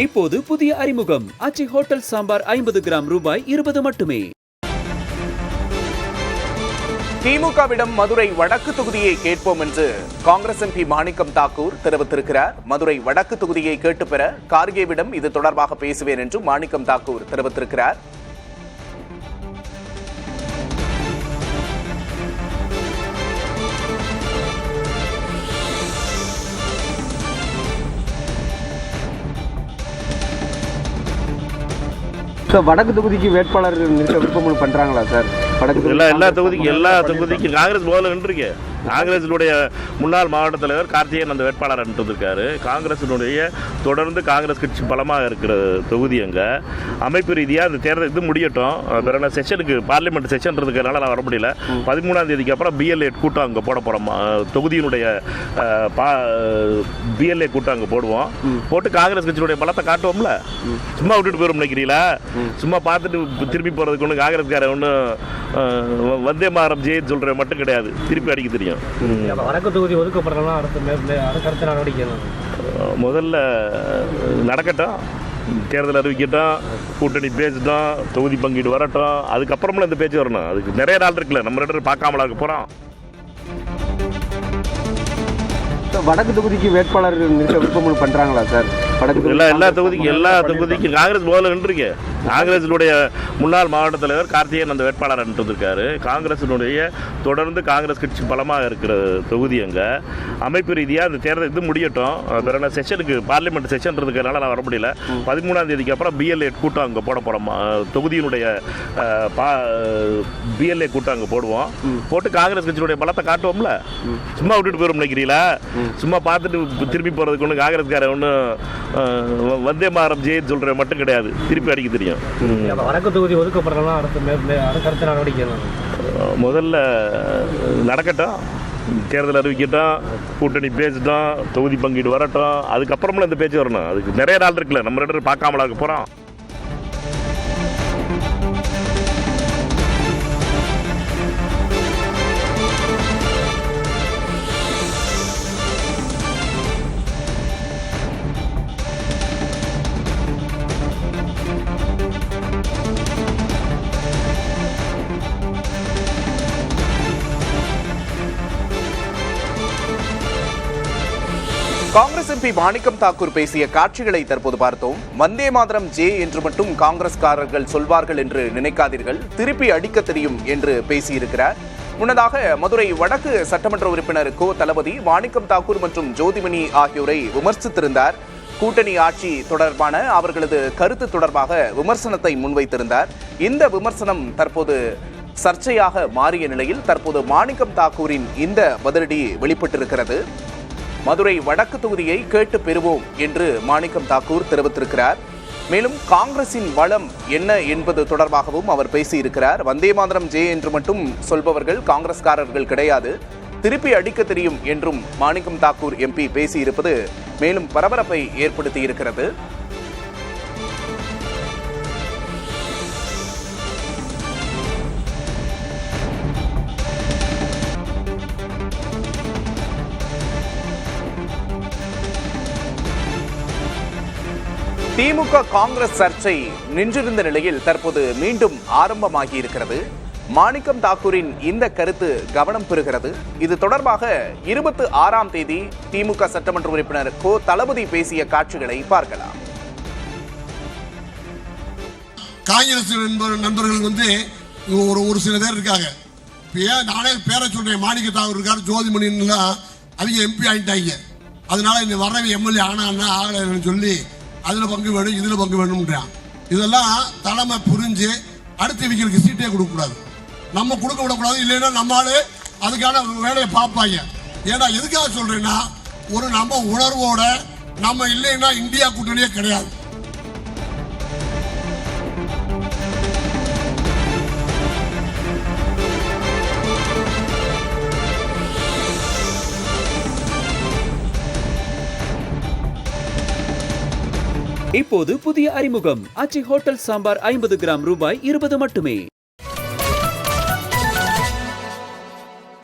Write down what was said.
இப்போது புதிய அறிமுகம் ஆச்சி ஹோட்டல் சாம்பார் 50 கிராம் ரூபாய் 20 மட்டுமே. திமுகவிடம் மதுரை வடக்கு தொகுதியை கேட்போம் என்று காங்கிரஸ் எம்பி மாணிக்கம் தாக்கூர் தெரிவித்திருக்கிறார். மதுரை வடக்கு தொகுதியை கேட்டு பெற கார்கேவிடம் இது தொடர்பாக பேசுவேன் என்று மாணிக்கம் தாக்கூர் தெரிவித்திருக்கிறார். வடக்கு தொகுதிக்கு வேட்பாளர் நிறுத்த விருப்பம் பண்றாங்களா சார்? எல்லா தொகுதிக்கும் காங்கிரஸ் போல நின்றுருக்கு. காங்கிரசினுடைய முன்னாள் மாவட்ட தலைவர் கார்த்திகேயன் அந்த வேட்பாளர் இருக்காரு. காங்கிரசினுடைய தொடர்ந்து காங்கிரஸ் கட்சி பலமாக இருக்கிற தொகுதி அங்கே அமைப்பு ரீதியாக அந்த தேர்தல் இது முடியட்டும். பிறகு செஷனுக்கு பார்லிமெண்ட் செஷன் இருக்கிறதுனால நான் வர முடியல. 13ஆம் தேதிக்கு அப்புறம் பிஎல்ஏ கூட்டம் அங்கே போட போகிறோம். தொகுதியினுடைய பிஎல்ஏ கூட்டம் அங்கே போடுவோம். போட்டு காங்கிரஸ் கட்சியினுடைய பலத்தை காட்டுவோம்ல. சும்மா விட்டுட்டு போயிடும் நினைக்கிறீங்களா? சும்மா பார்த்துட்டு திரும்பி போகிறதுக்கு ஒன்று காங்கிரஸ்கார ஒன்றும் வந்தே மாதரம் ஜெயின்னு சொல்கிற மட்டும் கிடையாது. திருப்பி அடிக்க தெரியும். வடக்கு தொகுதி ஒதுக்கப்படுறதுலாம் அடுத்த நடவடிக்கை முதல்ல நடக்கட்டும். தேர்தல் அறிவிக்கட்டும், கூட்டணி பேசிட்டோம், தொகுதி பங்கீடு வரட்டும். அதுக்கப்புறமெல்லாம் இந்த பேச்சு வரணும். அதுக்கு நிறைய நாள் இருக்குல்ல. நம்ம 2 பேரும் பார்க்காமலா இருக்க போகிறோம். வடக்கு தொகுதிக்கு வேட்பாளர் நிறுத்த விருப்பம் பண்றாங்களா சார்? எல்லா தொகுதிக்கும் காங்கிரஸ் போல நின்றுருக்கு. காங்கிரசினுடைய முன்னாள் மாவட்ட தலைவர் கார்த்திகேயன் அந்த வேட்பாளர் இருக்காரு. காங்கிரசினுடைய தொடர்ந்து காங்கிரஸ் கட்சி பலமாக இருக்கிற தொகுதி அங்கே அமைப்பு ரீதியாக அந்த தேர்தல் இது முடியட்டும். பிறகு செஷனுக்கு பார்லிமெண்ட் செஷன் இருக்கிறதுனால நான் வர முடியல. 13ஆம் தேதிக்கு அப்புறம் பிஎல்ஏ கூட்டம் அங்கே போட போகிறோம். தொகுதியினுடைய பிஎல்ஏ கூட்டம் அங்கே போடுவோம். போட்டு காங்கிரஸ் கட்சியினுடைய பலத்தை காட்டுவோம்ல. சும்மா விட்டுட்டு போயிடும் நினைக்கிறீங்களா? சும்மா பார்த்துட்டு திரும்பி போகிறதுக்கு ஒன்று காங்கிரஸ்கார ஒன்றும் வந்தே மாதரம் ஜெயின்னு சொல்கிற மட்டும் கிடையாது. திருப்பி அடிக்க தெரியும். வடக்கு தொகுதி ஒதுக்கப்படுறதுலாம் அடுத்த நடவடிக்கை முதல்ல நடக்கட்டும். தேர்தல் அறிவிக்கட்டும், கூட்டணி பேசிட்டோம், தொகுதி பங்கீடு வரட்டும். அதுக்கப்புறமெல்லாம் இந்த பேச்சு வரணும். அதுக்கு நிறைய நாள் இருக்குல்ல. நம்ம 2 பேரும் பார்க்காமலா இருக்க போகிறோம். காங்கிரஸ் எம்பி மாணிக்கம் தாக்கூர் பேசிய காட்சிகளை தற்போது பார்த்தோம். வந்தே மாதரம் ஜே என்று மட்டும் காங்கிரஸ்காரர்கள் சொல்வார்கள் என்று நினைக்காதீர்கள், திருப்பி அடிக்க தெரியும் என்று பேசியிருக்கிறார். முன்னதாக மதுரை வடக்கு சட்டமன்ற உறுப்பினர் கோ தளபதி மாணிக்கம் தாக்கூர் மற்றும் ஜோதிமணி ஆகியோரை விமர்சித்திருந்தார். கூட்டணி ஆட்சி தொடர்பான அவர்களது கருத்து தொடர்பாக விமர்சனத்தை முன்வைத்திருந்தார். இந்த விமர்சனம் தற்போது சர்ச்சையாக மாறிய நிலையில் தற்போது மாணிக்கம் தாக்கூரின் இந்த பதிலடி வெளிப்பட்டிருக்கிறது. மதுரை வடக்கு தொகுதியை கேட்டு பெறுவோம் என்று மாணிக்கம் தாக்கூர் தெரிவித்திருக்கிறார். மேலும் காங்கிரசின் பலம் என்ன என்பது தொடர்பாகவும் அவர் பேசியிருக்கிறார். வந்தே மாதரம் ஜே என்று மட்டும் சொல்பவர்கள் காங்கிரஸ்காரர்கள் கிடையாது, திருப்பி அடிக்க தெரியும் என்றும் மாணிக்கம் தாக்கூர் எம்பி பேசியிருப்பது மேலும் பரபரப்பை ஏற்படுத்தியிருக்கிறது. திமுக காங்கிரஸ் சர்ச்சை நின்றிருந்த நிலையில் தற்போது மீண்டும் ஆரம்பமாகி இருக்கிறது. மாணிக்கம் தாக்கூரின் இந்த கருத்து கவனம் பெறுகிறது. இது தொடர்பாக 26ஆம் தேதி திமுக சட்டமன்ற உறுப்பினர் கோ தளபதி பேசிய காட்சிகளை பார்க்கலாம். காங்கிரஸ் நண்பர்கள் ஒரு சில பேர் இருக்காங்க. நானே பேரை சொல்றேன். மாணிக்க தாக்கூர் இருக்காரு, ஜோதிமணிலாம் அவங்க எம்பி ஆகிட்டாங்க. அதனால இந்த வரவி எம்எல்ஏ ஆனா ஆகலைன்னு சொல்லி அதில் பங்கு வேணும், இதில் பங்கு வேணும்ன்றான். இதெல்லாம் தலைமை புரிஞ்சு அடுத்த இவங்களுக்கு சீட்டே கொடுக்கக்கூடாது. நம்ம கொடுக்க விடக்கூடாது. இல்லைன்னா நம்மளால அதுக்கான வேலையை பார்ப்பாங்க. ஏன்னா எதுக்காக சொல்றேன்னா, ஒரு நம்ம உணர்வோட நம்ம இல்லைன்னா இந்தியா கூட்டணியே கிடையாது. இப்போது புதிய அறிமுகம் ஆச்சி ஹோட்டல் சாம்பார் 50 கிராம் ரூபாய் 20 மட்டுமே.